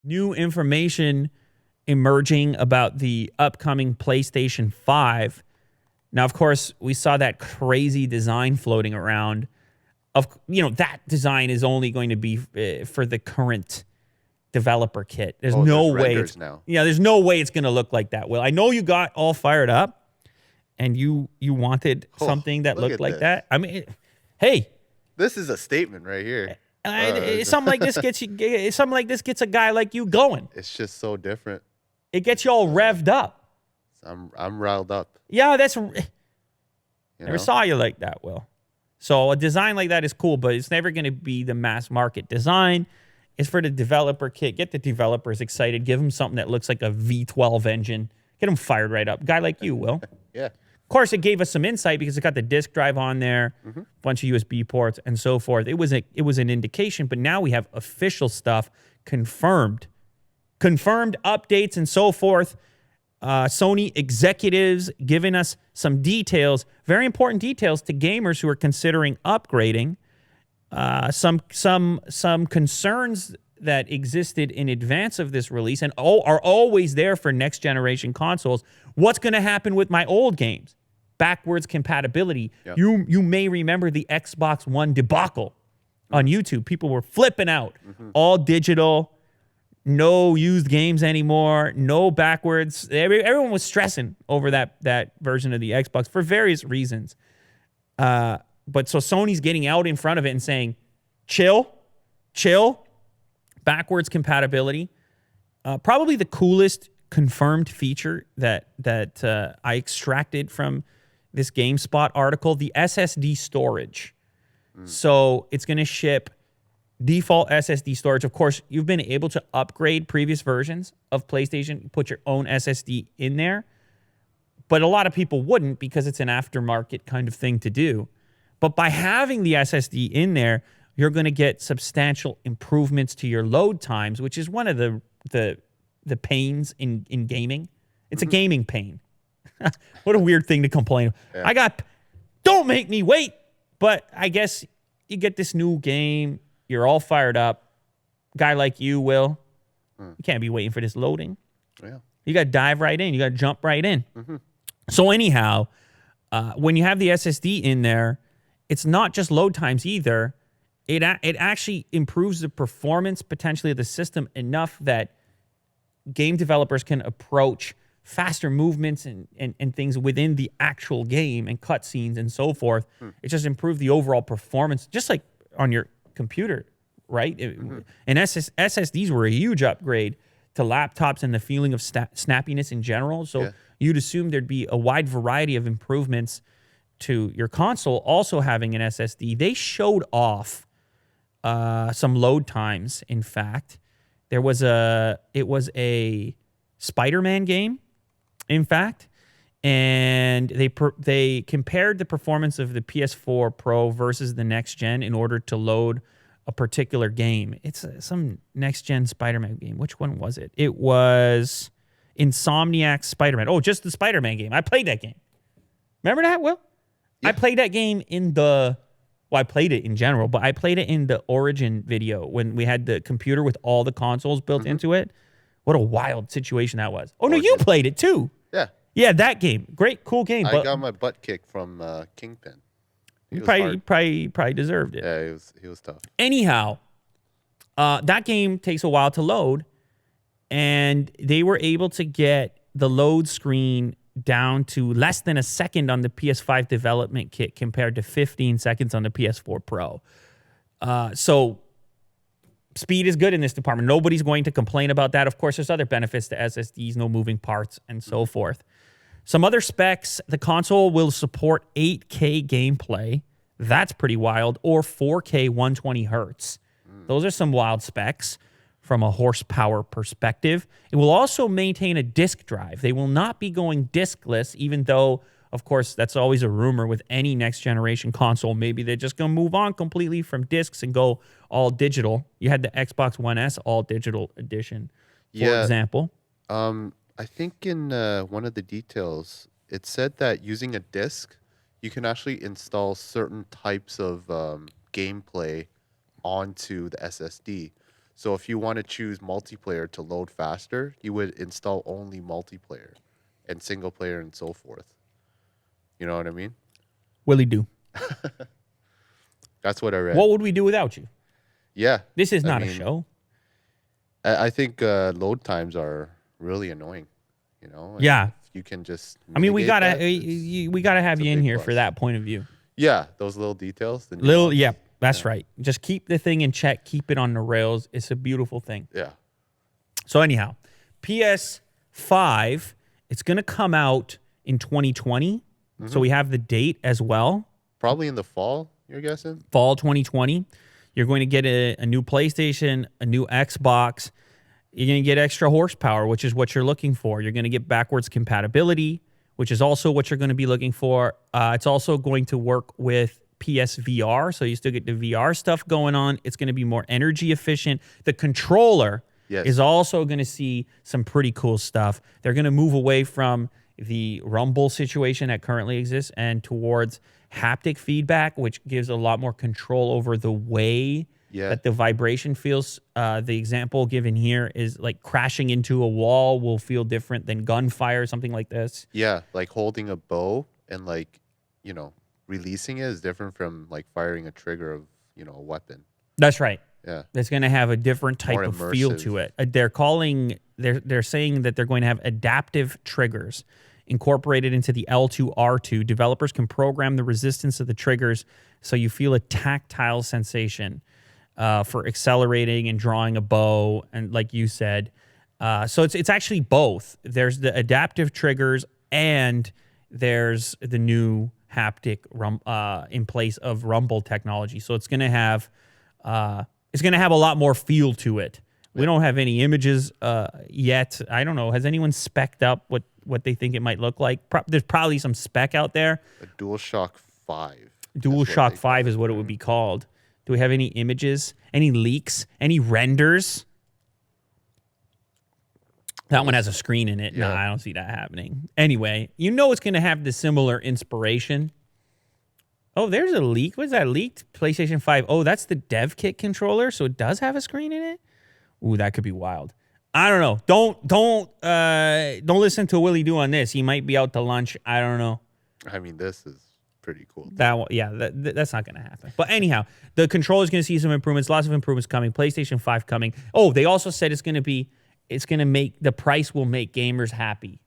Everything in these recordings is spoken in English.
New information emerging about the upcoming PlayStation 5. Now, of course, we saw that crazy design floating around. That design is only going to be for the current developer kit. There's no way it's now. Yeah, there's no way it's going to look like that. Well, I know you got all fired up and you wanted something that looked like that. I mean, hey, this is a statement right here. Something like this gets a guy like you going. It's just so different. It gets you all revved up. I'm riled up. Yeah, never saw you like that, Will. So a design like that is cool, but it's never going to be the mass market design. It's for the developer kit. Get the developers excited. Give them something that looks like a V12 engine. Get them fired right up. Guy like you, Will. Yeah. Of course, it gave us some insight because it got the disk drive on there, a bunch of USB ports, and so forth. It was an indication, but now we have official stuff confirmed updates and so forth. Sony executives giving us some details, very important details to gamers who are considering upgrading. Some concerns that existed in advance of this release and are always there for next generation consoles. What's going to happen with my old games? Backwards compatibility. Yep. You may remember the Xbox One debacle on YouTube. People were flipping out. All digital. No used games anymore. No backwards. Everyone was stressing over that version of the Xbox for various reasons. But so Sony's getting out in front of it and saying, chill, backwards compatibility. Probably the coolest confirmed feature that I extracted from this GameSpot article, the SSD storage. So it's going to ship default SSD storage. Of course, you've been able to upgrade previous versions of PlayStation, put your own SSD in there. But a lot of people wouldn't because it's an aftermarket kind of thing to do. But by having the SSD in there, you're going to get substantial improvements to your load times, which is one of the pains in gaming. It's a gaming pain. What a weird thing to complain. Yeah. Don't make me wait. But I guess you get this new game. You're all fired up. Guy like you, Will, you can't be waiting for this loading. Yeah. You got to dive right in. You got to jump right in. So anyhow, when you have the SSD in there, it's not just load times either. It actually improves the performance potentially of the system enough that game developers can approach faster movements and things within the actual game and cutscenes and so forth. It just improved the overall performance, just like on your computer, right? And SSDs were a huge upgrade to laptops and the feeling of snappiness in general. So you'd assume thered be a wide variety of improvements to your console also having an SSD. They showed off some load times, in fact. It was a Spider-Man game, in fact, and they compared the performance of the PS4 Pro versus the next gen in order to load a particular game. It's some next gen Spider-Man game. Which one was it? It was Insomniac's Spider-Man. Oh, just the Spider-Man game. I played that game. Remember that, Will? Yeah. I played that game I played it in general, but I played it in the Origin video when we had the computer with all the consoles built into it. What a wild situation that was. Oh, Origin. No, you played it too. Yeah. Yeah, that game. Great, cool game. I got my butt kicked from Kingpin. You probably deserved it. Yeah, he was tough. Anyhow, that game takes a while to load, and they were able to get the load screen down to less than a second on the PS5 development kit compared to 15 seconds on the PS4 Pro. So speed is good in this department. Nobody's going to complain about that. Of course, there's other benefits to SSDs, no moving parts, and so forth. Some other specs, the console will support 8K gameplay. That's pretty wild. Or 4K 120 hertz. Those are some wild specs from a horsepower perspective. It will also maintain a disk drive. They will not be going diskless, even though, of course, that's always a rumor with any next-generation console. Maybe they're just going to move on completely from discs and go all digital. You had the Xbox One S all-digital edition, for example. I think in one of the details, it said that using a disc, you can actually install certain types of gameplay onto the SSD. So if you want to choose multiplayer to load faster, you would install only multiplayer and single player and so forth. You know what I mean? Willie do. That's what I read. What would we do without you? Yeah. This is I not a mean, show. I think load times are really annoying, you know? And Yeah. if you can just I mean, we mitigate gotta that, we gotta have it's a you in big here for plus. that point of view. Yeah, those little details. The Little, nuance. yeah, that's right. Just keep the thing in check. Keep it on the rails. It's a beautiful thing. Yeah. So anyhow, PS5, it's gonna come out in 2020. So we have the date as well. Probably in the fall, you're guessing? Fall 2020. You're going to get a new PlayStation, a new Xbox. You're going to get extra horsepower, which is what you're looking for. You're going to get backwards compatibility, which is also what you're going to be looking for. It's also going to work with PSVR, so you still get the VR stuff going on. It's going to be more energy efficient. The controller is also going to see some pretty cool stuff. They're going to move away from the rumble situation that currently exists and towards haptic feedback, which gives a lot more control over the way that the vibration feels. The example given here is like crashing into a wall will feel different than gunfire, something like this. Yeah, like holding a bow and like, you know, releasing it is different from like firing a trigger of, you know, a weapon. That's right. Yeah. It's going to have a different type More of feel to it. They're saying that they're going to have adaptive triggers incorporated into the L2R2. Developers can program the resistance of the triggers so you feel a tactile sensation for accelerating and drawing a bow, and like you said. So it's actually both. There's the adaptive triggers and there's the new haptic in place of rumble technology. So it's going to have a lot more feel to it. We don't have any images yet. I don't know. Has anyone spec'd up what they think it might look like? There's probably some spec out there. A DualShock 5. DualShock 5 is what it would be called. Do we have any images? Any leaks? Any renders? That one has a screen in it. Yeah. Nah, I don't see that happening. Anyway, you know it's going to have the similar inspiration. Oh, there's a leak. What is that leaked? PlayStation 5. Oh, that's the dev kit controller, so it does have a screen in it? Ooh, that could be wild. I don't know. Don't listen to Willie Do on this. He might be out to lunch. I don't know. I mean, this is pretty cool. That's not going to happen. But anyhow, the controller is going to see some improvements. Lots of improvements coming. PlayStation 5 coming. Oh, they also said it's going to make the price will make gamers happy.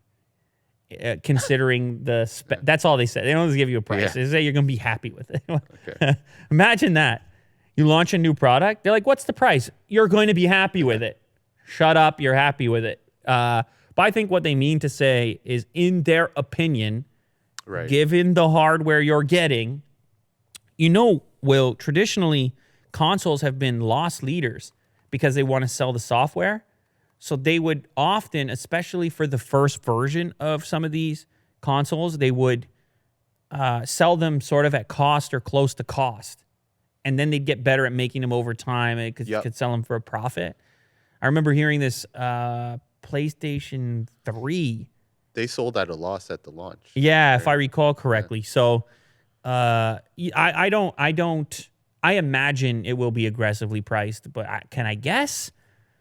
Considering the spec. That's all they said. They don't just give you a price. They say you're going to be happy with it. Okay. Imagine that. You launch a new product. They're like, what's the price? You're going to be happy with it. Shut up. You're happy with it. But I think what they mean to say is, in their opinion, given the hardware you're getting, Will, traditionally, consoles have been loss leaders because they want to sell the software. So they would often, especially for the first version of some of these consoles, they would sell them sort of at cost or close to cost. And then they'd get better at making them over time because you could sell them for a profit. I remember hearing this PlayStation 3. They sold at a loss at the launch. Yeah, right? If I recall correctly. Yeah. So I imagine it will be aggressively priced, but can I guess?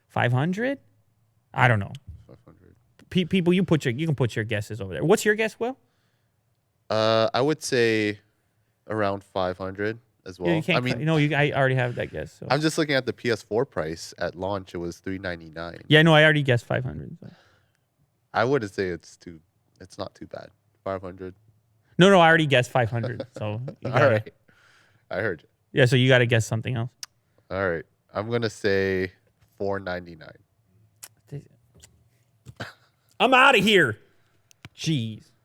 500? I don't know. 500. People, you can put your guesses over there. What's your guess, Will? I would say around 500 as well. Yeah, you can't, I already have that guess. So. I'm just looking at the PS4 price at launch. It was $399. Yeah, no, I already guessed 500. So. I wouldn't say it's not too bad. 500. No, I already guessed 500. So all right, I heard you. Yeah, so you got to guess something else. All right, I'm gonna say $499. I'm out of here. Jeez.